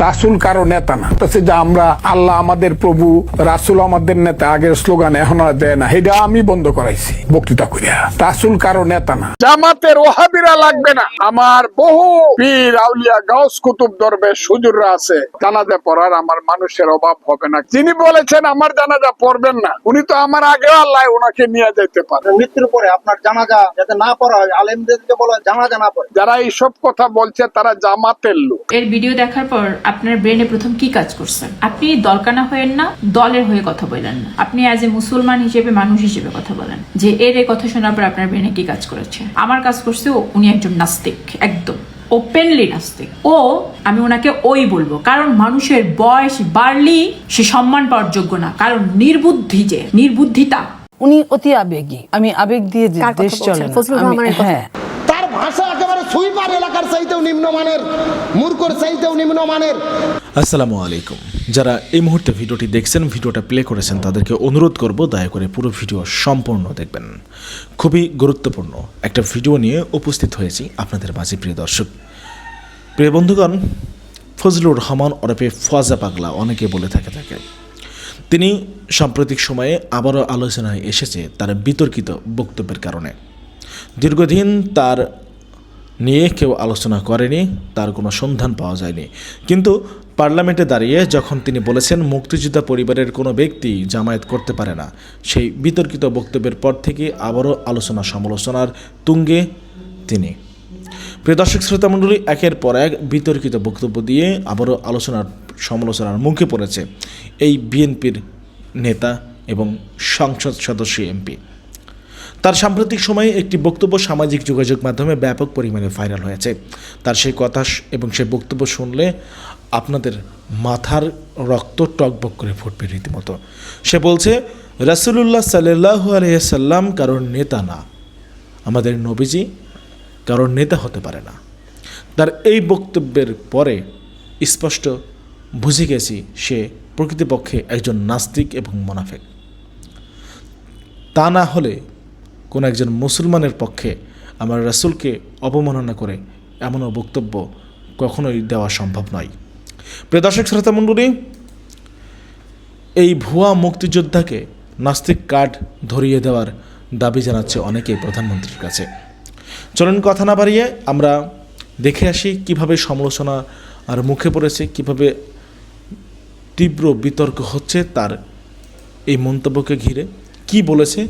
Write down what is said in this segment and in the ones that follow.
রাসূল কারো নেতা না। যে আমরা আল্লাহ আমাদের প্রভু, রাসূল আমাদের নেতা, আগের স্লোগান এখন আর দেয় না, এটা আমি বন্ধ করাইছি বক্তৃতা করিয়া। রাসূল কারো নেতা না। জামাতের ওহাবিরা লাগবে না। আমার বহু পীর আউলিয়া গাউস কুতুব দরবেশ হুজুররা আছে, জানাজা পড়ার আমার মানুষের অভাব হবে না। যিনি বলেছেন আমার জানাজা পড়বেন না, উনি তো আমার আগে আল্লাহ ওনাকে নিয়ে যেতে পারে। মৃত্যুর পরে আপনার জানাজা যাতে না পড়া হয়, আলেমদেরকে বলা জানাজা না পড়ে। যারা এইসব কথা বলছে তারা জামাতের লোক। এর ভিডিও দেখার পর আপনার ব্রেনে প্রথম কি কাজ করছে? আপনি দলকানা হয়েন না, দলের হয়ে কথা বলেন না, আপনি অ্যাজ এ মুসলমান হিসেবে, মানুষ হিসেবে কথা বলেন। যে এর এই কথা শোনার পর আপনার ব্রেনে কি কাজ করেছে? আমার কাজ করছে উনি একজন নাস্তিক, একদম ওপেনলি নাস্তিক। আমি ওনাকে ওই বলবো, কারণ মানুষের বয়স বাড়লেই সে সম্মান পাওয়ার যোগ্য না, কারণ নির্বুদ্ধিতা। উনি অতি আবেগী, আমি আবেগ দিয়ে দেশ চলে না। হ্যাঁ, তার ভাষা একেবারে সুইপার এলাকার চাইতেও নিম্নমানের, মূর্খর চাইতেও নিম্নমানের। আসসালামু আলাইকুম। যারা এই মুহূর্তে ভিডিওটি দেখছেন, ভিডিওটা প্লে করেছেন, তাদেরকে অনুরোধ করব দয়া করে পুরো ভিডিও সম্পূর্ণ দেখবেন। খুবই গুরুত্বপূর্ণ একটা ভিডিও নিয়ে উপস্থিত হয়েছি আপনাদের মাঝে, প্রিয় দর্শক, প্রিয় বন্ধুগণ। ফজলুর রহমান ওরফে ফজা পাগলা অনেকে বলে থাকে। তিনি সাম্প্রতিক সময়ে আবারও আলোচনায় এসেছে তার বিতর্কিত বক্তব্যের কারণে। দীর্ঘদিন তার নিয়ে কেউ আলোচনা করেনি, তার কোনো সন্ধান পাওয়া যায়নি, কিন্তু পার্লামেন্টে দাঁড়িয়ে যখন তিনি বলেছেন মুক্তিযোদ্ধা পরিবারের কোনো ব্যক্তি জামায়াত করতে পারে না, সেই বিতর্কিত বক্তব্যের পর থেকে আবারও আলোচনা সমালোচনার তুঙ্গে তিনি। প্রিয় দর্শক শ্রোতা মণ্ডলী, একের পর এক বিতর্কিত বক্তব্য দিয়ে আবারও সমালোচনার মুখে পড়েছে এই বিএনপির নেতা এবং সংসদ সদস্য এমপি। তার সাম্প্রতিক সময়ে একটি বক্তব্য সামাজিক যোগাযোগ মাধ্যমে ব্যাপক পরিমাণে ভাইরাল হয়েছে। তার সেই কথা এবং সেই বক্তব্য শুনলে আপনাদের মাথার রক্ত টকবক করে ফুটবে রীতিমতো। সে বলছে রাসূলুল্লাহ সাল্লাল্লাহু আলাইহি সাল্লাম কারোর নেতা না, আমাদের নবীজি কারোর নেতা হতে পারে না। তার এই বক্তব্যের পরে স্পষ্ট বুঝে গেছি সে প্রকৃতপক্ষে একজন নাস্তিক এবং মুনাফিক। তা না হলে কোনো একজন মুসলমানের পক্ষে আমার রাসূলকে অবমাননা করে এমনও বক্তব্য কখনোই দেওয়া সম্ভব নয়। প্রিয় দর্শক শ্রোতা মণ্ডলী, এই ভুয়া মুক্তিযোদ্ধাকে নাস্তিক কার্ড ধরিয়ে দেওয়ার দাবি জানাচ্ছে অনেকেই প্রধানমন্ত্রীর কাছে। চলুন কথা না বাড়িয়ে আমরা দেখে আসি কিভাবে সমালোচনা আর মুখে পড়েছে, কিভাবে তীব্র বিতর্ক হচ্ছে তার এই মন্তব্যকে ঘিরে। কি বলেছে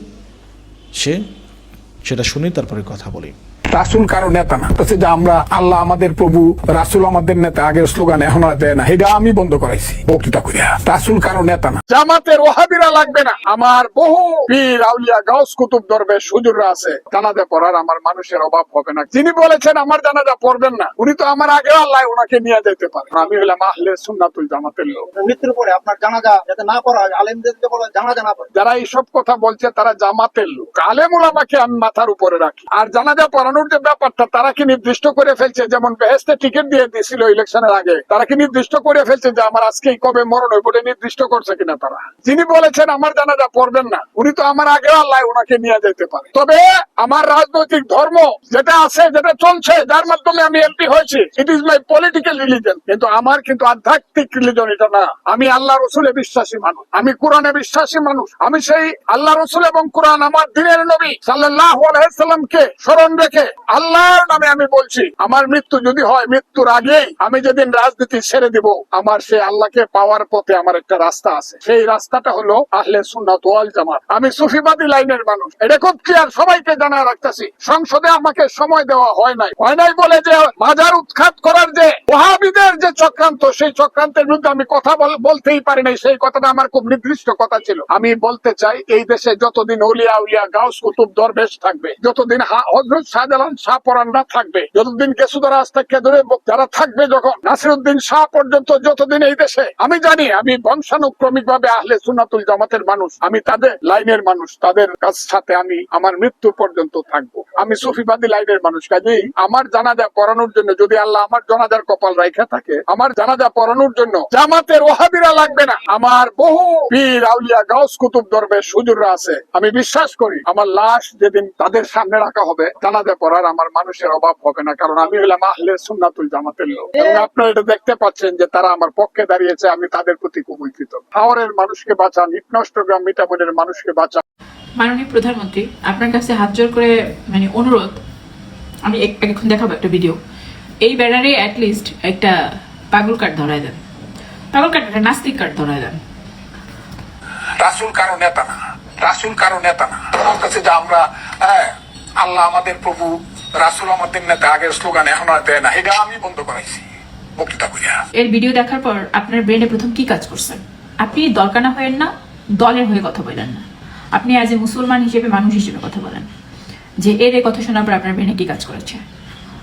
সেটা শুনি, তারপরে কথা বলি। রাসূল কারো নেতা না। যে আমরা আল্লাহ আমাদের প্রভু, রাসূল আমাদের নেতা, আগের স্লোগান এখন আর দেয় না, এটা আমি বন্ধ করাইছি বক্তৃতা করিয়া। রাসূল কারো নেতা না। জামাতের ওহাবিরা লাগবে না। আমার বহু পীর আউলিয়া গাউস কুতুব দরবেশ হুজুররা আছে, জানাজা পড়ার আমার মানুষের অভাব হবে না। যিনি বলেছেন আমার জানাজা পড়বেন না, উনি তো আমার আগে আল্লাহ ওনাকে নিয়ে যেতে পারে। আমি হলাম আহলে সুন্নাতুল জামাতের লোক। মৃত্যুর পরে আপনার জানাজা যাতে না পড়া হয়, আলেমদেরকে বলা জানাজা না পড়ে। যারা এইসব কথা বলছে তারা জামাতের লোক। আলেম ওলামাকে আমি মাথার উপরে রাখি। আর জানাজা পড়ানোর যে ব্যাপারটা তারা কি নির্দিষ্ট করে ফেলছে, যেমন বেহেশতে টিকিট দিয়ে দিয়েছিল ইলেকশনের আগে, তারা কি নির্দিষ্ট করে ফেলছে যে আমার আজকে কবে মরণ হইব, নির্দিষ্ট করছে কিনা তারা? যিনি বলেছেন আমার জানাজা পড়বেন না, উনি তো আমার আগে আল্লাহ ওনাকে নিয়ে যেতে পারে। তবে আমার রাজনৈতিক ধর্ম যেটা আছে, যেটা চলছে, যার মাধ্যমে আমি এমপি হয়েছি, it is my political religion, কিন্তু আমার কিন্তু আধ্যাত্মিক রিলিজন এটা না। আমি আল্লাহ রসুলে বিশ্বাসী মানুষ, আমি কোরআনে বিশ্বাসী মানুষ। আমি সেই আল্লাহ রসুল এবং কোরআন, আমার দিনের নবী সাল্লাল্লাহু আলাইহি সাল্লামকে স্মরণ রেখে আল্লাহর নামে আমি বলছি, আমার মৃত্যু যদি হয়, মৃত্যুর আগেই আমি যেদিন রাজনীতি ছেড়ে দিব, আমার সেই আল্লাহকে পাওয়ার পথে আমার একটা রাস্তা আছে। সেই রাস্তাটা হলো আহলে সুন্নাত ওয়াল জামাত। আমি সুফিবাদী লাইনের মানুষ, এটা খুব ক্লিয়ার, সবাইকে জানা রাখতেছি। সংসদে আমাকে সময় দেওয়া হয় নাই বলে যে মাজার উৎখাত করার যে ওহাবিদের যে চক্রান্ত, সেই চক্রান্তের বিরুদ্ধে আমি কথা বলতেই পারি নাই। সেই কথাটা আমার খুব নির্দিষ্ট কথা ছিল। আমি বলতে চাই, এই দেশে যতদিন ওলিয়া উলিয়া গাউস কুতুব দরবেশ থাকবে, যতদিন হযরত শাহজালাল শাহপরানরা থাকবে, যতদিন কেসুদারাজ থেকে ধরে যারা থাকবে, যখন নাসিরউদ্দিন শাহ পর্যন্ত, যতদিন এই দেশে আমি জানি, আমি বংশানুক্রমিক ভাবে আহলে সুন্নাতুল জামাতের মানুষ, আমি তাদের লাইনের মানুষ, তাদের কাছ সাথে আমি আমার মৃত্যু পর্যন্ত থাকবো। আমি সুফিবাদী লাইনের মানুষ, কাজেই আমার জানাজা পড়ানোর জন্য, যদি আল্লাহ আমার জানাজার কপাল রাইখা থাকে, আমার জানাজা পড়ানোর জন্য জামাতের ওহাবিরা লাগবে না। আমার বহু পীর আউলিয়া গাউস কুতুব দরবেশ হুজুররা আছে, আমি বিশ্বাস করি আমার লাশ যেদিন তাদের সামনে রাখা হবে, জানাজা পড়া করার আমার মানুষের অভাব হবে না, কারণ আমি হলাম আহলে সুন্নাতুল জামাতের লোক। এবং আপনারা এটা দেখতে পাচ্ছেন যে তারা আমার পক্ষে দাঁড়িয়েছে, আমি তাদের প্রতি খুব কৃতজ্ঞ। হাওরের মানুষকে বাঁচান, ইটনষ্টগ্রাম মিঠামনের মানুষকে বাঁচান। মাননীয় প্রধানমন্ত্রী, আপনার কাছে হাত জোর করে মানে অনুরোধ, আমি এখন দেখাবো একটা ভিডিও। এই ব্যানারে অ্যাটলিস্ট একটা পাগল কার্ড ধরায় দেন, পাগল কার্ড একটা নাস্তিক কার্ড ধরায় দেন। রাসূল কারো নেতা না, রাসূল কারো নেতা না। তোমার কাছে যে আমরা আল্লাহ আমাদের প্রভু, রাসূল আমাদের নেতা, আগের স্লোগান এখন আর দেয় না, এটা আমি বন্ধ করাইছি বক্তৃতা করিয়া। এর ভিডিও দেখার পর আপনার ব্রেনে প্রথম কি কাজ করছেন? আপনি দলকানা হয়েন না, দলের হয়ে কথা বলেন না, আপনি অ্যাজ এ মুসলমান হিসেবে, মানুষ হিসেবে কথা বলেন যে এর এই কথা শোনার পর আপনার ব্রেনে কি কাজ করেছে।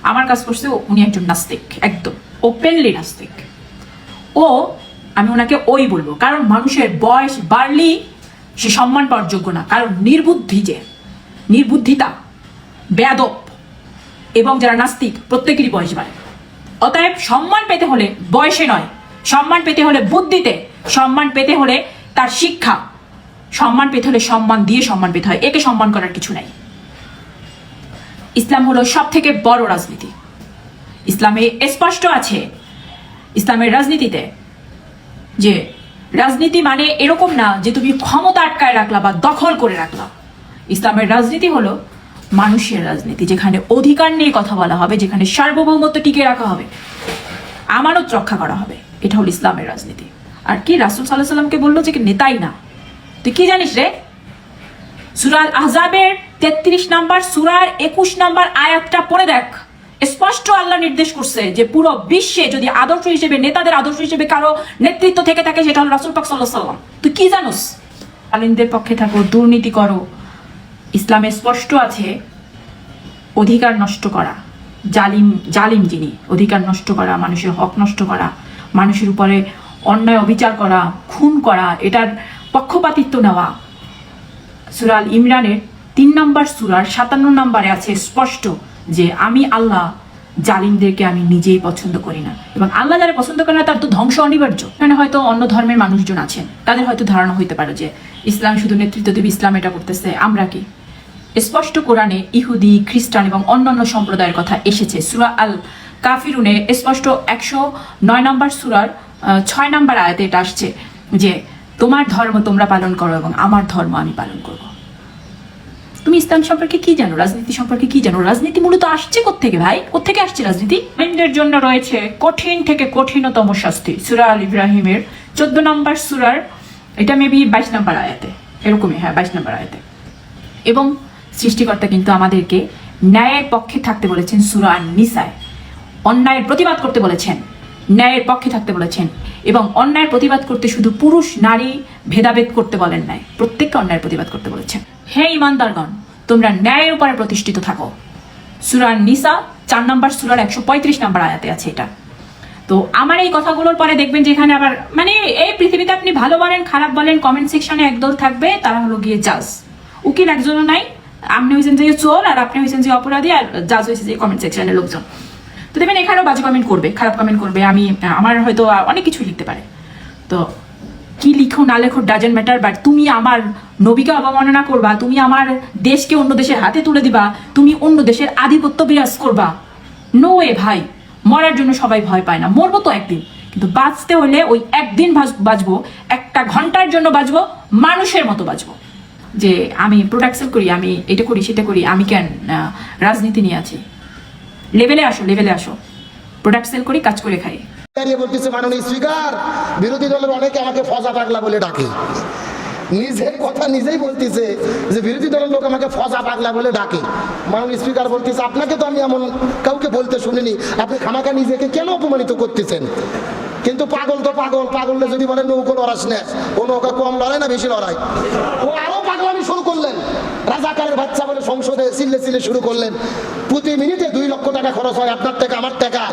আমার কাজ করছে উনি একজন নাস্তিক, একদম ওপেনলি নাস্তিক। আমি ওনাকে ওই বলবো, কারণ মানুষের বয়স বাড়লেই সে সম্মান পাওয়ার যোগ্য না, কারণ নির্বুদ্ধিতা, বেয়াদব এবং যারা নাস্তিক প্রত্যেকেরই বয়স বাড়ে। অতএব সম্মান পেতে হলে বয়সে নয়, সম্মান পেতে হলে বুদ্ধিতে, সম্মান পেতে হলে তার শিক্ষা, সম্মান পেতে হলে সম্মান দিয়ে সম্মান পেতে হয়। একে সম্মান করার কিছু নাই। ইসলাম হলো সব থেকে বড় রাজনীতি। ইসলামে স্পষ্ট আছে, ইসলামের রাজনীতিতে, যে রাজনীতি মানে এরকম না যে তুমি ক্ষমতা আটকায় রাখলা বা দখল করে রাখলা। ইসলামের রাজনীতি হলো মানুষের রাজনীতি, যেখানে অধিকার নিয়ে কথা বলা হবে, যেখানে সার্বভৌমত্ব টিকে রাখা হবে, আমানত রক্ষা করা হবে। এটা হলো ইসলামের রাজনীতি। আর কি রাসূল সাল্লাল্লাহু আলাইহি সাল্লামকে বললো যে নেতাই না, তুই কি জানিস রে? সূরা আল আহজাবের 33 নম্বর সূরার 21 নম্বর আয়াতটা পড়ে দেখ। স্পষ্ট আল্লাহ নির্দেশ করছে যে পুরো বিশ্বে যদি আদর্শ হিসেবে, নেতাদের আদর্শ হিসেবে কারো নেতৃত্ব থেকে থাকে, সেটা হলো রাসূল পাক সাল্লাল্লাহু আলাইহি সাল্লাম। তুই কি জানোস? আলিমদের পক্ষে থাকো, দুর্নীতি করো। ইসলামে স্পষ্ট আছে অধিকার নষ্ট করা, জালিম যিনি, অধিকার নষ্ট করা, মানুষের হক নষ্ট করা, মানুষের উপরে অন্যায় অবিচার করা, খুন করা, এটার পক্ষপাতিত্ব নেওয়া। সূরা আল ইমরানের 3 নম্বর সূরার 57 নম্বরে আছে স্পষ্ট যে আমি আল্লাহ জালিমদেরকে আমি নিজেই পছন্দ করি না, এবং আল্লাহ যারা পছন্দ করে না তার তো ধ্বংস অনিবার্য। এখানে হয়তো অন্য ধর্মের মানুষজন আছেন, তাদের হয়তো ধারণা হইতে পারে যে ইসলাম শুধু নেতৃত্ব দেবে, ইসলাম এটা করতেছে, আমরা কি? স্পষ্ট কোরআনে ইহুদি, খ্রিস্টান এবং অন্যান্য সম্প্রদায়ের কথা এসেছে। সূরা আল কাফিরুনে স্পষ্ট 109 নম্বর সূরার 6 নম্বর আয়াতে এটা আসছে যে তোমার ধর্ম তোমরা পালন করো এবং আমার ধর্ম আমি পালন করব। তুমি ইসলাম সম্পর্কে কি জানো? রাজনীতি সম্পর্কে কি জানো? রাজনীতি মূলত আসছে কোত্থেকে ভাই? কোত্থেকে আসছে রাজনীতি? মুমিনদের জন্য রয়েছে কঠিন থেকে কঠিনতম শাস্তি। সূরা আল ইব্রাহিমের 14 নম্বর সূরার, এটা মেবি 22 নম্বর আয়াতে, এরকমই, হ্যাঁ 22 নম্বর আয়াতে। এবং সৃষ্টিকর্তা কিন্তু আমাদেরকে ন্যায়ের পক্ষে থাকতে বলেছেন। সূরা আন-নিসায় অন্যায়ের প্রতিবাদ করতে বলেছেন, ন্যায়ের পক্ষে থাকতে বলেছেন, এবং অন্যায়ের প্রতিবাদ করতে শুধু পুরুষ নারী ভেদাভেদ করতে বলেন নাই, প্রত্যেককে অন্যায়ের প্রতিবাদ করতে বলেছেন। হে ঈমানদারগণ, তোমরা ন্যায়ের উপরে প্রতিষ্ঠিত থাকো। সূরা আন-নিসা 4 নম্বর সূরার 135 নম্বর আয়াতে আছে এটা। তো আমার এই কথাগুলোর পরে দেখবেন যে এখানে আবার মানে এই পৃথিবীতে আপনি ভালো বলেন খারাপ বলেন, কমেন্ট সেকশনে একদল থাকবে, তারা হলো গিয়ে জাজ। উকিল একজনও নাই, আপনি হয়েছেন যে চোর আর আপনি হয়েছেন যে অপরাধী, আর জাজ হয়েছে যে কমেন্ট সেকশনের লোকজন। তো দেখবেন এখানেও বাজে কমেন্ট করবে, খারাপ কমেন্ট করবে, আমার হয়তো অনেক কিছু লিখতে পারে। তো কি লিখো না লেখো ডাজেন্ট ম্যাটার, বাট তুমি আমার নবীকে অবমাননা করবা, তুমি আমার দেশকে অন্য দেশের হাতে তুলে দিবা, তুমি অন্য দেশের আধিপত্য বিরাজ করবা। নো ওয়ে ভাই, মরার জন্য সবাই ভয় পায় না, মরবো তো একদিন, কিন্তু বাঁচতে হলে ওই একদিন বাঁচবো, 1 ঘন্টার জন্য বাঁচবো, মানুষের মতো বাঁচবো। যে আমি প্রোডাক্ট সেল করি, আমি এটা করি সেটা করি, আমি কেন রাজনীতি নিয়ে আছি? লেভেলে আসো, প্রোডাক্ট সেল করি, কাজ করে খাই। বলতেছে মাননীয় স্পিকার, বিরোধী দলের অনেকে আমাকে ফজা পাগলা বলে ডাকে। নিজের কথা নিজেই বলতেছে যে বিরোধী দলের লোক আমাকে ফজা পাগলা বলে ডাকে। মাননীয় স্পিকার বলতেছে আপনাকে তো আমি এমন কাউকে বলতে শুনিনি, আপনি খামাখা নিজেকে কেন অপমানিত করতেছেন? কিন্তু পাগল তো পাগললে যদি বলেন নৌকো লড়াস না, ও নৌকা কম লড়ায় না বেশি লড়াই, ও আরো পাগলামি শুরু করলেন। রাজাকারের বাচ্চা বলে সংসদে চিল্লে শুরু করলেন। প্রতি মিনিটে 2 লক্ষ টাকা খরচ হয়, আপনার টাকা আমার টাকা,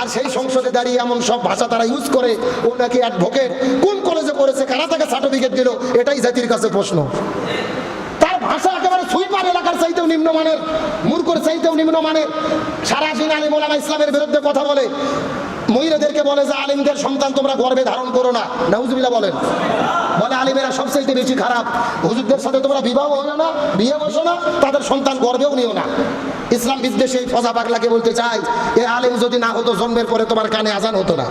আর সেই সংসদে দাঁড়িয়ে এমন সব ভাষা তারা ইউজ করে। ও নাকি অ্যাডভোকেট, কোন কলেজে পড়েছে, কারা তাকে সার্টিফিকেট দিল, এটাই জাতির কাছে প্রশ্ন। তার ভাষা একেবারে সুইপার এলাকার চাইতেও নিম্নমানের, মূর্খের চাইতেও নিম্নমানের। সারাদিন আলিম ওলামা ইসলামের বিরুদ্ধে কথা বলে, মহিলাদেরকে বলে যে আলিমদের সন্তান তোমরা গর্ভে ধারণ করো না, নাউজুবিল্লাহ বলেন। বলে আলিমেরা সবচেয়ে বেশি খারাপ, হুজুরদের সাথে তোমরা বিবাহ হলো না, বিয়ে বসো না, তাদের সন্তান গর্ভেও নিও না। ইসলাম বিদ্বেষী ফজা পাগলাকে বলতে চাই, এ আলেম যদি না হতো জন্মের পরে তোমার কানে আজান হতো না,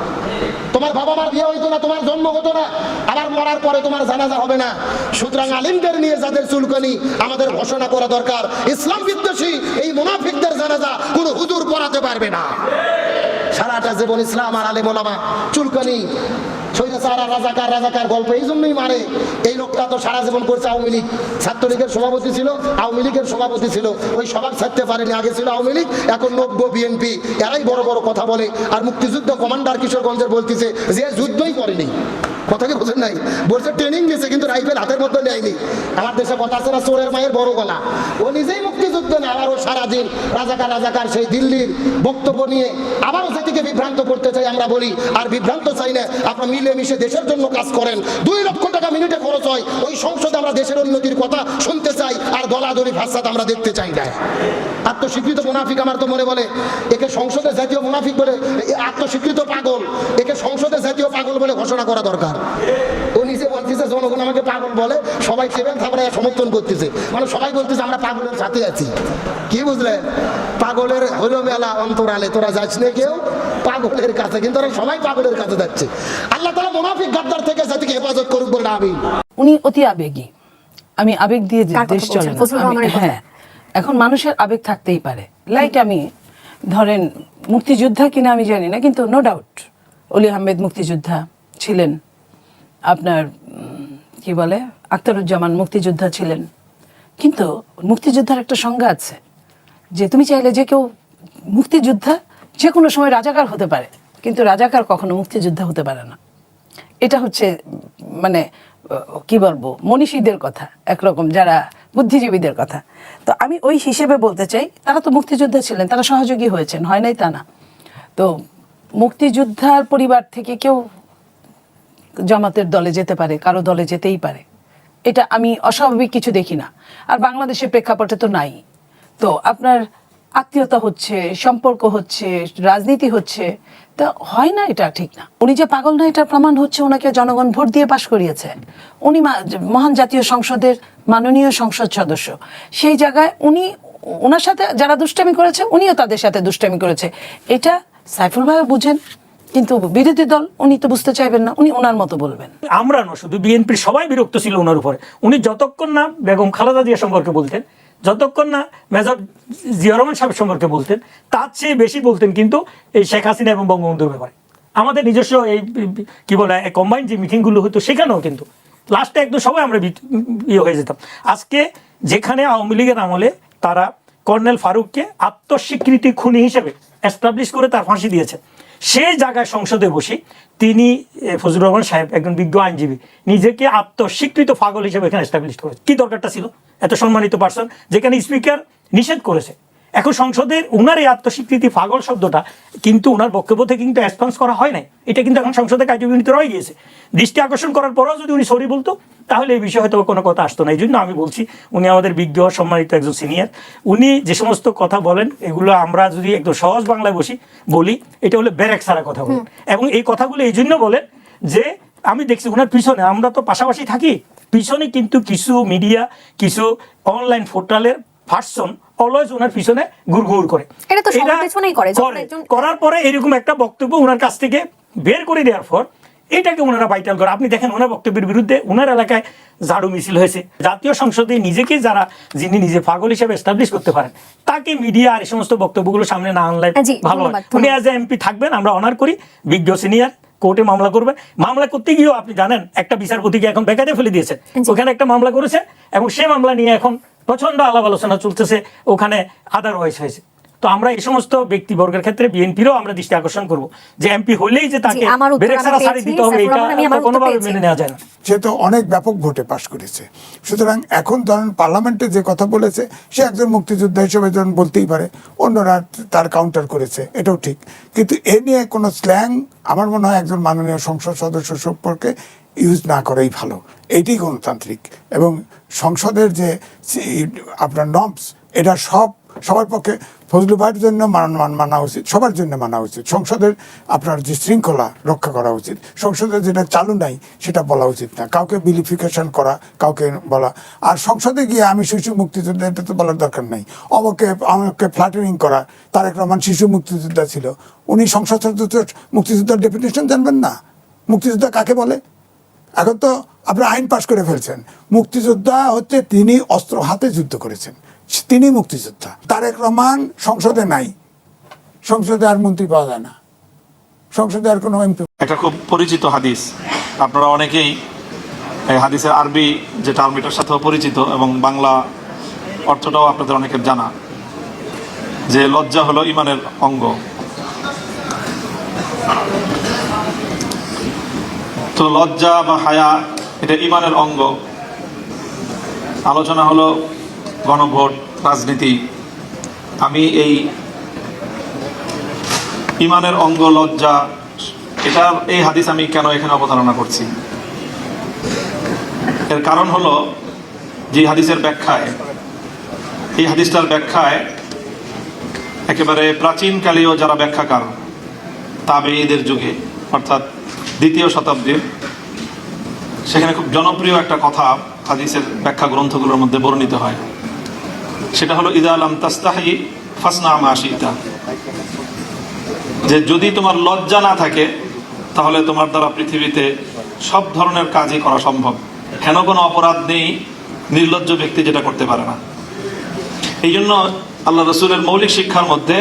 তোমার বাবা মার বিয়ে হইতো না, তোমার জন্ম হতো না, আবার মরার পরে তোমার জানাজা হবে না। সুতরাং আলিমদের নিয়ে যাদের চুলকানি আমাদের ঘোষণা করা দরকার, ইসলাম বিদ্বেষী এই মুনাফিকদের জানাজা কোনো হুজুর পড়াতে পারবে না। সারাটা জীবন ইসলাম আর আলেম ওলামা চুলকানি, রাজাকার গল্প এই জন্যই মারে। এই লোকটা তো সারা জীবন করছে আওয়ামী লীগ, ছাত্রলীগের সভাপতি ছিল, আওয়ামী লীগের সভাপতি ছিল, ওই সভা ছাড়তে পারেনি। আগে ছিল আওয়ামী লীগ, এখন নব্য বিএনপি, এরাই বড় বড় কথা বলে। আর মুক্তিযুদ্ধ কমান্ডার কিশোরগঞ্জের বলতেছে যে যুদ্ধই করেনি, কথা কি বোঝেন নাই? বলছে ট্রেনিং গেছে কিন্তু রাইফেল হাতের মধ্যে নেয়নি। আমার দেশে কথা আছে না, চোরের মায়ের বড় গলা। ও নিজেই মুক্তিযুদ্ধ না, আবারও সারাদিন রাজাকার সেই দিল্লির বক্তব্য নিয়ে আবারও সেটিকে বিভ্রান্ত করতে চাই। আমরা বলি আর বিভ্রান্ত চাই না, আপনারা মিলেমিশে দেশের জন্য কাজ করেন। 2 লক্ষ টাকা মিনিটে খরচ হয়, ওই সংসদে আমরা দেশের উন্নতির কথা শুনতে চাই, আর দলাদলি ফাসাদ আমরা দেখতে চাই না। আত্মস্বীকৃত মুনাফিক আমার তো মনে বলে একে সংসদে জাতীয় মুনাফিক বলে, আত্মস্বীকৃত পাগল, একে সংসদে জাতীয় পাগল বলে ঘোষণা করা দরকার। ও নিজে বলতেছে জনগণ আমাকে পাগল বলে, সবাই সেভেন থাপড়ে সমর্থন করতেছে, মানে সবাই বলতেছে আমরা পাগলের সাথে আছি। কি বুঝলেন? পাগলের হইল মেলা অন্তরালে, তোরা যাচ্ছ না কেউ পাগলের কাছে, কিন্তু ওরা সবাই পাগলের কাছে যাচ্ছে। আল্লাহ তাআলা মুনাফিক গাদ্দার থেকে জাতিকে হেফাজত করুক বলে আমিন। উনি অতি আবেগী, আমি আবেগ দিয়ে দেশ চলে না। হ্যাঁ, এখন মানুষের আবেগ থাকতেই পারে। লাইক আমি ধরেন মুক্তিযোদ্ধা কিনা আমি জানি না, কিন্তু নো ডাউট অলি আহমেদ মুক্তিযোদ্ধা ছিলেন, আপনার কি বলে আখতারুজ্জামান মুক্তিযোদ্ধা ছিলেন। কিন্তু মুক্তিযোদ্ধার একটা সংজ্ঞা আছে, যে তুমি চাইলে যে কেউ মুক্তিযোদ্ধা যে কোনো সময় রাজাকার হতে পারে, কিন্তু রাজাকার কখনো মুক্তিযোদ্ধা হতে পারে না। এটা হচ্ছে মানে কি বলবো মনীষীদের কথা, একরকম যারা বুদ্ধিজীবীদের কথা। তো আমি ওই হিসেবে বলতে চাই, তারা তো মুক্তিযোদ্ধা ছিলেন, তারা সহযোগী হয়েছেন, হয় নাই তা না। তো মুক্তিযোদ্ধার পরিবার থেকে কেউ জামাতের দলে যেতে পারে, কারো দলে যেতেই পারে, এটা আমি অস্বাভাবিক কিছু দেখি না। আর বাংলাদেশের প্রেক্ষাপটে তো নাই। তো আপনার আত্মীয়তা হচ্ছে, সম্পর্ক হচ্ছে, রাজনীতি হচ্ছে, তা হয় না, এটা ঠিক না। উনি যে পাগল না এটার প্রমাণ হচ্ছে ওনাকে জনগণ ভোট দিয়ে পাশ করিয়েছে। উনি মহান জাতীয় সংসদের মাননীয় সংসদ সদস্য, সেই জায়গায় উনি ওনার সাথে যারা দুষ্টামি করেছে উনিও তাদের সাথে দুষ্টামি করেছে। এটা সাইফুল ভাইও বুঝেন, কিন্তু বিরোধী দল উনি তো বুঝতে চাইবেন না, উনি ওনার মতো বলবেন। আমরা না, শুধু বিএনপির সবাই বিরক্ত ছিল ওনার উপরে। উনি যতক্ষণ না বেগম খালেদা জিয়া সম্পর্কে বলতেন, যতক্ষণ না মেজর জিয়া রহমান সাহেব সম্পর্কে বলতেন, তার চেয়ে বেশি বলতেন কিন্তু এই শেখ হাসিনা এবং বঙ্গবন্ধুর ব্যাপারে। আমাদের নিজস্ব এই কি বলে কম্বাইন্ড যে মিটিংগুলো হতো সেখানেও কিন্তু লাস্টে একদম সবাই আমরা ইয়ে হয়ে যেতাম। আজকে যেখানে আওয়ামী লীগের আমলে তারা কর্নেল ফারুককে আত্মস্বীকৃতি খুনি হিসেবে এস্টাবলিশ করে তার ফাঁসি দিয়েছে, সেই জায়গায় সংসদে বসে তিনি ফজলুর রহমান সাহেব একজন বিজ্ঞ আইনজীবী নিজেকে আত্মস্বীকৃত পাগল হিসেবে এখানে এস্টাবলিশ করেছে। কি দরকারটা ছিল? এত সম্মানিত পার্সন, যেখানে স্পিকার নিষেধ করেছে। এখন সংসদের উনার এই আত্মস্বীকৃতি পাগল শব্দটা কিন্তু ওনার বক্তব্য থেকে কিন্তু রেসপন্স করা হয় নাই। এটা কিন্তু এখন সংসদে কার্যবিনীতে রয়ে গিয়েছে। দৃষ্টি আকর্ষণ করার পরেও যদি উনি সরি বলতো তাহলে এই বিষয়ে হয়তো কোনো কথা আসতো না। এই জন্য আমি বলছি উনি আমাদের বিজ্ঞ সম্মানিত একজন সিনিয়র। উনি যে সমস্ত কথা বলেন এগুলো আমরা যদি একদম সহজ বাংলায় বলি, এটা হলো ব্যারেক ছাড়া কথা বলেন। এবং এই কথাগুলো এই জন্য বলেন যে আমি দেখছি ওনার পিছনে, আমরা তো পাশাপাশি থাকি, পিছনে কিন্তু কিছু মিডিয়া, কিছু অনলাইন পোর্টালের পার্সন অলওয়েজ ওনার পিছনে গুড়গুড় করে। এটা তো সবার পেছনেই করে। করার পরে এরকম একটা বক্তব্য ওনার কাছ থেকে বের করে দেওয়ার পর এটাকে ওনারা ভাইটাল করে। আপনি দেখেন ওনার বক্তব্যের বিরুদ্ধে ওনার এলাকায় ঝাড়ু মিছিল হয়েছে। জাতীয় সংসদে নিজেকে যিনি নিজে পাগল হিসেবে এস্টাবলিশ করতে পারেন, তাকে মিডিয়া আর এই সমস্ত বক্তব্যগুলো সামনে না আনলে ভালো হয়। উনি অ্যাজ এ এমপি থাকবেন, আমরা অনার করি, বিজ্ঞ সিনিয়র, কোর্টে মামলা করবেন। মামলা করতে গিয়েও আপনি জানেন একটা বিচারপতিকে এখন বেকায়দায় ফেলে দিয়েছেন। ওখানে একটা মামলা করেছে এবং সেই মামলা নিয়ে এখন প্রচন্ড আলাপ আলোচনা চলতেছে, ওখানে আদারওয়াইজ হয়েছে। তো আমরা এই সমস্ত ব্যক্তিবর্গের ক্ষেত্রে বিএনপিরও আমরা দৃষ্টি আকর্ষণ করব যে এমপি হলেই যে তাকে ব্রেক ছাড়া ছাড়ি দিতে হবে, এটা কোনোভাবে মেনে নেওয়া যায় না। সে তো অনেক ব্যাপক ভোটে পাশ করেছে। সুতরাং এখন ধরেন পার্লামেন্টে যে কথা বলেছে সে একজন মুক্তিযোদ্ধা হিসেবে যখন বলতেই পারে, অন্যরা তার কাউন্টার করেছে, এটাও ঠিক। কিন্তু এ নিয়ে কোনো স্ল্যাং আমার মনে হয় একজন মাননীয় সংসদ সদস্য সম্পর্কে ইউজ না করাই ভালো। এইটাই গণতান্ত্রিক। এবং সংসদের যে আপনার নর্মস, এটা সব সবার পক্ষে ফজলু ভাইয়ের জন্য মানা উচিত, সবার জন্য মানা উচিত। সংসদের আপনার যে শৃঙ্খলা রক্ষা করা উচিত, সংসদে যেটা চালু নাই সেটা বলা উচিত না, কাউকে বিলিফিকেশন করা, কাউকে বলা। আর সংসদে গিয়ে আমি শিশু মুক্তিযোদ্ধা, এটা তো বলার দরকার নাই। আমাকে ফ্ল্যাটারিং করা, তারেক রহমান শিশু মুক্তিযোদ্ধা ছিল, উনি সংসদ সদস্য মুক্তিযোদ্ধার ডেফিনেশন জানবেন না? মুক্তিযোদ্ধা কাকে বলে? এখন তো আপনার আইন পাশ করে ফেলছেন। মুক্তিযোদ্ধা হচ্ছে তিনি অস্ত্র হাতে যুদ্ধ করেছেন, তিনি মুক্তিযোদ্ধা। তারেক রহমান সংসদে নাই, সংসদে আর মন্ত্রী পাওয়া যায় না, সংসদে আর কোনো এমপি। একটা খুব পরিচিত হাদিস, আপনারা অনেকেই এই হাদিসের আরবি যে টার্মিটার সাথেও পরিচিত এবং বাংলা অর্থটাও আপনাদের অনেকের জানা, যে লজ্জা হলো ইমানের অঙ্গ। তো লজ্জা বা হায়া এটা ইমানের অঙ্গ। আলোচনা হলো গণভোট, রাজনীতি। আমি এই ইমানের অঙ্গ লজ্জা, এটা এই হাদিস আমি কেন এখানে অবতারণা করছি, এর কারণ হলো যে হাদিসের ব্যাখ্যায়, এই হাদিসটার ব্যাখ্যায় একেবারে প্রাচীনকালীয় যারা ব্যাখ্যাকার তাবেঈদের যুগে, অর্থাৎ 2য় শতাব্দীর, সেখানে খুব জনপ্রিয় একটা কথা হাদিসের ব্যাখ্যা গ্রন্থগুলোর মধ্যে বর্ণিত হয়। সেটা হলো ইদা লাম তাস্তাহি ফাসনা মা শিতা, যে যদি তোমার লজ্জা না থাকে তাহলে তোমার দ্বারা পৃথিবীতে সব ধরনের কাজই করা সম্ভব। কেন কোনো অপরাধ নেই নির্লজ্জ ব্যক্তি যেটা করতে পারে না। এই জন্য আল্লাহ রসুলের মৌলিক শিক্ষার মধ্যে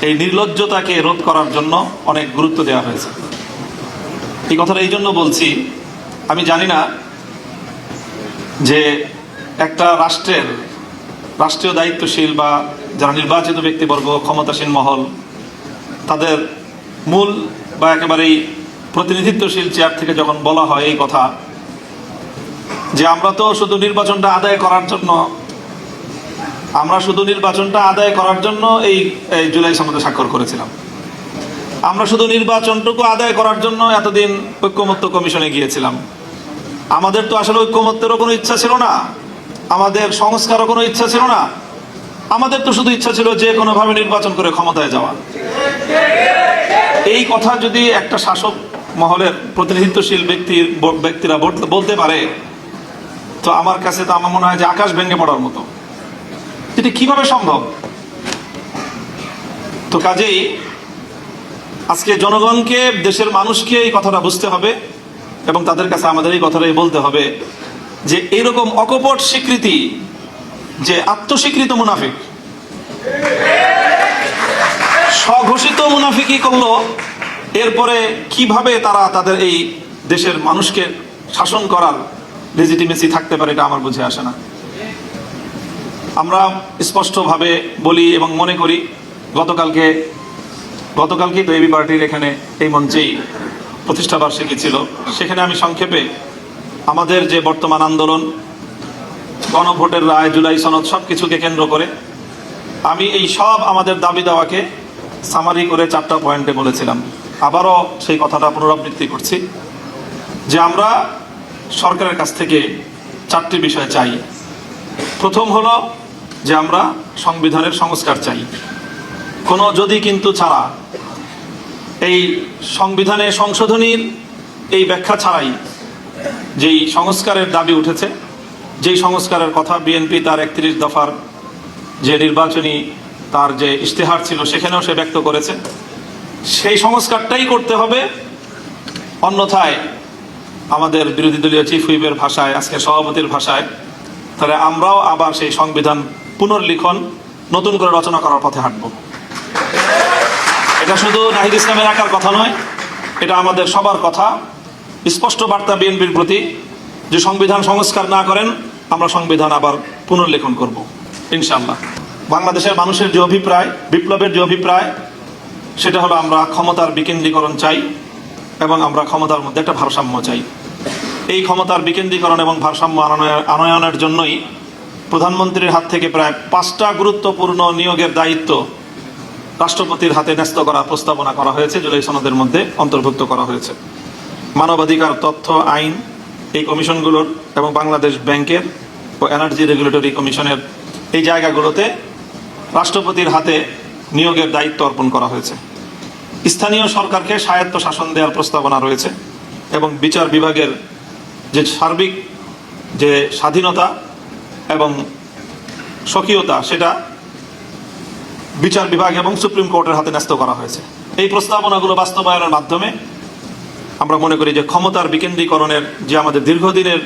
এই নির্লজ্জতাকে রোধ করার জন্য অনেক গুরুত্ব দেওয়া হয়েছে। এই কথাটা এই জন্য বলছি, আমি জানি না যে একটা রাষ্ট্রীয় দায়িত্বশীল বা যারা নির্বাচিত ব্যক্তিবর্গ, ক্ষমতাসীন মহল, তাদের মূল বা একেবারেই প্রতিনিধিত্বশীল চেয়ার থেকে যখন বলা হয় এই কথা যে আমরা শুধু নির্বাচনটা আদায় করার জন্য এই জুলাই সনদে স্বাক্ষর করেছিলাম, আমরা শুধু নির্বাচনটুকু আদায় করার জন্য এতদিন ঐক্যমত্য কমিশনে গিয়েছিলাম, আমাদের তো আসলে ঐক্যমত্যেরও কোনো ইচ্ছা ছিল না, আমাদের সংস্কারও কোনো ইচ্ছা ছিল না, আমাদের তো শুধু ইচ্ছা ছিল যে কোনোভাবে নির্বাচন করে ক্ষমতায় যাওয়া। এই কথা যদি একটা শাসক মহলের প্রতিনিধিত্বশীল ব্যক্তিরা বলতে পারে, তো আমার কাছে তো আমার মনে হয় যে আকাশ ভেঙে পড়ার মতো। এটি কিভাবে সম্ভব? তো কাজেই আজকে জনগণকে, দেশের মানুষকে এই কথাটা বুঝতে হবে এবং তাদের কাছে আমাদের এই কথাটাই বলতে হবে যে এইরকম অকপট স্বীকৃতি, যে আত্মস্বীকৃত মুনাফিক, স্বঘোষিত মুনাফিকি করলো, এরপরে কিভাবে তারা তাদের এই দেশের মানুষকে শাসন করার লেজিটিমেসি থাকতে পারে, এটা আমার বুঝে আসে না। আমরা স্পষ্টভাবে বলি এবং মনে করি, গতকালকেই তো এবি পার্টির এখানে এই মঞ্চেই প্রতিষ্ঠা বার্ষিকী ছিল, সেখানে আমি সংক্ষেপে আমাদের যে বর্তমান আন্দোলন, গণভোটের রায়, জুলাই সনদ, সব কিছুকে কেন্দ্র করে আমি এই সব আমাদের দাবি দাওয়াকে সামারি করে 4টা পয়েন্টে বলেছিলাম। আবারও সেই কথাটা পুনরাবৃত্তি করছি যে আমরা সরকারের কাছ থেকে 4টি বিষয় চাই। প্রথম হলো যে আমরা সংবিধানের সংস্কার চাই, কোনো যদি কিন্তু ছাড়া, এই সংবিধানে সংশোধনীর এই ব্যাখ্যা ছাড়াই যেই সংস্কারের দাবি উঠেছে, যেই সংস্কারের কথা বিএনপি তার 31 দফার যে নির্বাচনী তার যে ইশতেহার ছিল সেখানেও সে ব্যক্ত করেছে, সেই সংস্কারটাই করতে হবে। অন্যথায় আমাদের বিরোধী দলীয় চিফ হুইপের ভাষায়, আজকে সভাপতির ভাষায়, তাহলে আমরাও আবার সেই সংবিধান পুনর্লিখন, নতুন করে রচনা করার পথে হাঁটব। এটা শুধু নাহিদ ইসলামের একার কথা নয়, এটা আমাদের সবার কথা। স্পষ্ট বার্তা বিএনপির প্রতি যে সংবিধান সংস্কার না করেন আমরা সংবিধান আবার পুনর্লেখন করব ইনশাআল্লাহ। বাংলাদেশের মানুষের যে অভিপ্রায়, বিপ্লবের যে অভিপ্রায়, সেটা হলো আমরা ক্ষমতার বিকেন্দ্রীকরণ চাই এবং আমরা ক্ষমতার মধ্যে একটা ভারসাম্য চাই। এই ক্ষমতার বিকেন্দ্রীকরণ এবং ভারসাম্য আনয়নের জন্যই প্রধানমন্ত্রীর হাত থেকে প্রায় 5টা গুরুত্বপূর্ণ নিয়োগের দায়িত্ব রাষ্ট্রপতির হাতে ন্যস্ত করার প্রস্তাবনা করা হয়েছে, জুলাই সনদের মধ্যে অন্তর্ভুক্ত করা হয়েছে। মানবাধিকার, তথ্য, আইন, এই কমিশনগুলোর এবং বাংলাদেশ ব্যাংকের ও এনার্জি রেগুলেটরি কমিশনের এই জায়গাগুলোতে রাষ্ট্রপতির হাতে নিয়োগের দায়িত্ব অর্পণ করা হয়েছে। স্থানীয় সরকারকে স্বায়ত্ত শাসন দেওয়ার প্রস্তাবনা রয়েছে এবং বিচার বিভাগের যে সার্বিক যে স্বাধীনতা এবং স্বকীয়তা সেটা বিচার বিভাগ এবং সুপ্রিম কোর্টের হাতে ন্যস্ত করা হয়েছে। এই প্রস্তাবনাগুলো বাস্তবায়নের মাধ্যমে আমরা মনে করি যে ক্ষমতার বিকেন্দ্রীকরণের যে আমাদের দীর্ঘদিনের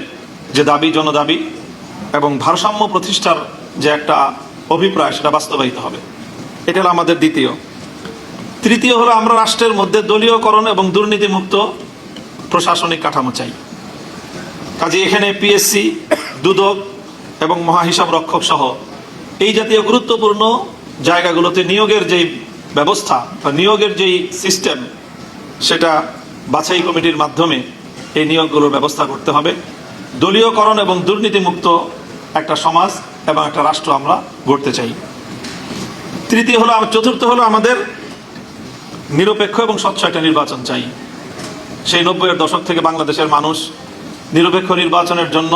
যে দাবি, জনদাবি এবং ভারসাম্য প্রতিষ্ঠার যে একটা অভিপ্রায় সেটা বাস্তবায়িত হবে। এটা হলো আমাদের দ্বিতীয়। তৃতীয় হলো আমরা রাষ্ট্রের মধ্যে দলীয়করণ এবং দুর্নীতিমুক্ত প্রশাসনিক কাঠামো চাই। কাজে এখানে পিএসসি, দুদক এবং মহাহিসাব রক্ষক সহ এই জাতীয় গুরুত্বপূর্ণ জায়গাগুলোতে নিয়োগের যেই ব্যবস্থা বা নিয়োগের যেই সিস্টেম সেটা বাছাই কমিটির মাধ্যমে এই নিয়োগগুলোর ব্যবস্থা করতে হবে। দলীয়করণ এবং দুর্নীতিমুক্ত একটা সমাজ এবং একটা রাষ্ট্র আমরা গড়তে চাই। চতুর্থ হলো আমাদের নিরপেক্ষ এবং স্বচ্ছ একটা নির্বাচন চাই। সেই 90-এর দশক থেকে বাংলাদেশের মানুষ নিরপেক্ষ নির্বাচনের জন্য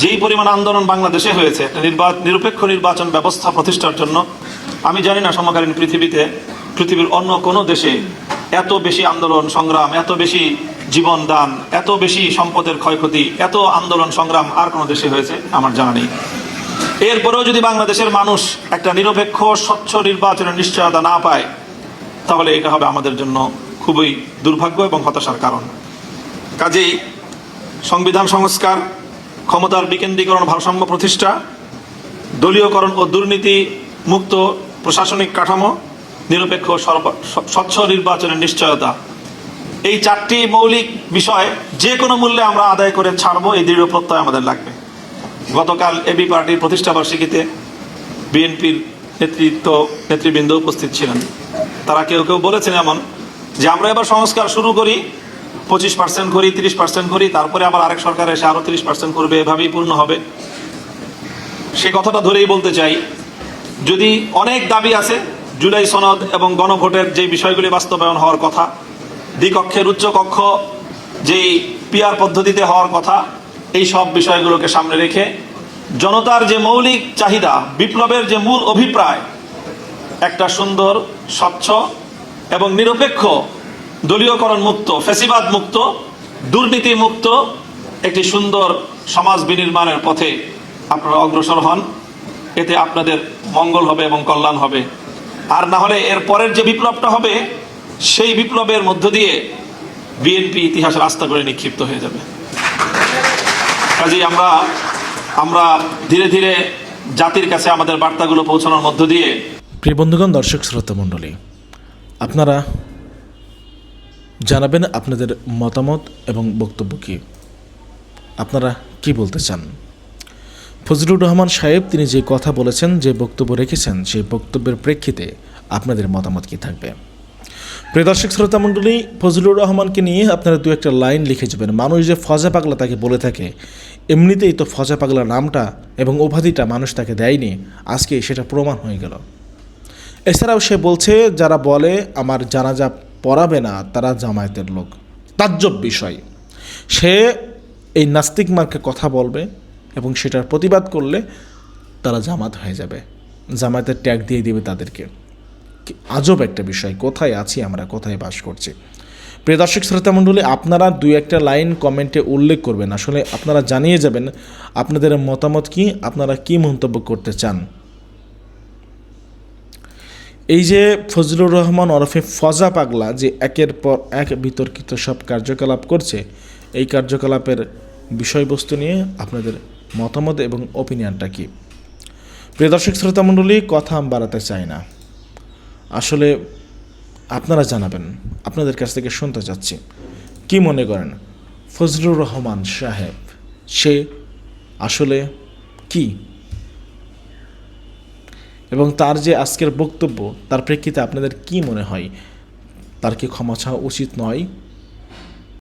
যেই পরিমাণ আন্দোলন বাংলাদেশে হয়েছে, একটা নিরপেক্ষ নির্বাচন ব্যবস্থা প্রতিষ্ঠার জন্য আমি জানি না সমকালীন পৃথিবীর অন্য কোনো দেশে এত বেশি আন্দোলন সংগ্রাম, এত বেশি জীবন দান, এত বেশি সম্পদের ক্ষয়ক্ষতি, এত আন্দোলন সংগ্রাম আর কোনো দেশে হয়েছে আমার জানা নেই। এরপরেও যদি বাংলাদেশের মানুষ একটা নিরপেক্ষ স্বচ্ছ নির্বাচনের নিশ্চয়তা না পায় তাহলে এটা হবে আমাদের জন্য খুবই দুর্ভাগ্য এবং হতাশার কারণ। কাজেই সংবিধান সংস্কার, ক্ষমতার বিকেন্দ্রীকরণ, ভারসাম্য প্রতিষ্ঠা, দলীয়করণ ও দুর্নীতি মুক্ত প্রশাসনিক কাঠামো, নিরপেক্ষ স্বচ্ছ নির্বাচনের নিশ্চয়তা, এই 4টি মৌলিক বিষয় যে কোনো মূল্যে আমরা আদায় করে ছাড়বো, এই দৃঢ় প্রত্যয় আমাদের লাগবে। গতকাল এবি পার্টির প্রতিষ্ঠাবার্ষিকীতে বিএনপির নেতৃবৃন্দ উপস্থিত ছিলেন। তারা কেউ কেউ বলেছেন এমন যে আমরা এবার সংস্কার শুরু করি, 25% করি, 30% করি, তারপরে আবার আরেক সরকার এসে আরো 30% করবে, এভাবেই পূর্ণ হবে। সে কথাটা ধরেই বলতে চাই, যদি অনেক দাবি আছে, জুলাই সনদ এবং গণভোটের যে বিষয়গুলি বাস্তবায়ন হওয়ার কথা, দ্বিকক্ষের উচ্চকক্ষ যেই পিআর পদ্ধতিতে হওয়ার কথা, এই সব বিষয়গুলোকে সামনে রেখে জনতার যে মৌলিক চাহিদা, বিপ্লবের যে মূল অভিপ্রায়, একটা সুন্দর, স্বচ্ছ এবং নিরপেক্ষ, দলীয়করণ মুক্ত, ফ্যাসিবাদ মুক্ত, দুর্নীতি মুক্ত একটি সুন্দর সমাজ বিনির্মাণের পথে আপনারা অগ্রসর হন। এতে আপনাদের মঙ্গল হবে এবং কল্যাণ হবে। আর না হলে এর পরের যে বিপ্লবটা হবে, সেই বিপ্লবের মধ্য দিয়ে বিএনপি ইতিহাসের আস্থা করে নিক্ষিপ্ত হয়ে যাবে। কাজেই আমরা ধীরে ধীরে জাতির কাছে আমাদের বার্তাগুলো পৌঁছানোর মধ্য দিয়ে। প্রিয় বন্ধুগণ, দর্শক শ্রোতা মণ্ডলী, আপনারা জানাবেন আপনাদের মতামত এবং বক্তব্য কি, আপনারা কি বলতে চান। ফজলুর রহমান সাহেব তিনি যে কথা বলেছেন, যে বক্তব্য রেখেছেন, সেই বক্তব্যের প্রেক্ষিতে আপনাদের মতামত কি থাকবে। প্রিয় দর্শক শ্রোতা মণ্ডলী, ফজলুর রহমানকে নিয়ে আপনারা 2-1 লাইন লিখে যাবেন। মানুষ যে ফজা পাগলা তাকে বলে থাকে, এমনিতেই তো ফজা পাগলা নামটা এবং উপাধিটা মানুষ তাকে দেয়নি, আজকে সেটা প্রমাণ হয়ে গেল। এছাড়াও সে বলছে যারা বলে আমার জানাজা পড়াবে না তারা জামায়াতের লোক। তাজ্জব বিষয়, সে এই নাস্তিক মার্কে কথা বলবে এবং সেটার প্রতিবাদ করলে তারা জামাত হয়ে যাবে, জামায়াতের ট্যাগ দিয়ে দিবে তাদেরকে। আজব একটা বিষয়, কোথায় আছি আমরা, কোথায় বাস করছি। প্রিয় দর্শক শ্রোতা মণ্ডলী, আপনারা 2-1 লাইন কমেন্টে উল্লেখ করবেন, আসলে আপনারা জানিয়ে যাবেন আপনাদের মতামত কি, আপনারা কি মন্তব্য করতে চান। এই যে ফজলুর রহমান ওরফে ফজা পাগলা যে একের পর এক বিতর্কিত সব কার্যকলাপ করছে, এই কার্যকলাপের বিষয়বস্তু নিয়ে আপনাদের মতামত এবং ওপিনিয়নটা কি। প্রিয় দর্শক শ্রোতা মণ্ডলী, কথা আমি বাড়াতে চাই না, আসলে আপনারা জানাবেন, আপনাদের কাছ থেকে শুনতে চাচ্ছি কি মনে করেন ফজলুর রহমান সাহেব সে আসলে কি, এবং তার যে আজকের বক্তব্য তার প্রেক্ষিতে আপনাদের কি মনে হয়, তার কি ক্ষমা চাওয়া উচিত নয়?